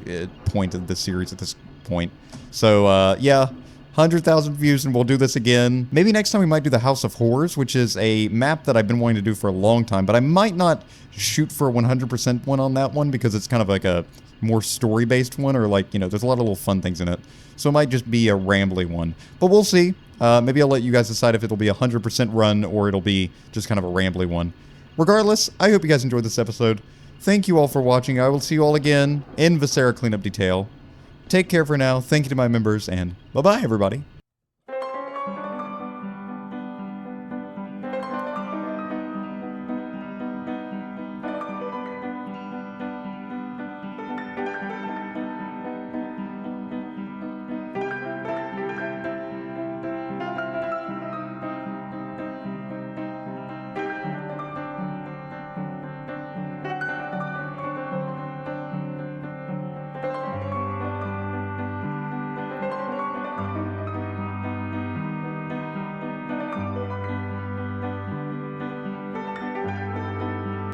point of the series at this point. So yeah. 100,000 views and we'll do this again. Maybe next time we might do the House of Horrors, which is a map that I've been wanting to do for a long time, but I might not shoot for a 100% one on that one because it's kind of like a more story-based one or like, you know, there's a lot of little fun things in it. So it might just be a rambly one, but we'll see. Maybe I'll let you guys decide if it'll be a 100% run or it'll be just kind of a rambly one. Regardless, I hope you guys enjoyed this episode. Thank you all for watching. I will see you all again in Viscera Cleanup Detail. Take care for now. Thank you to my members, and bye-bye, everybody.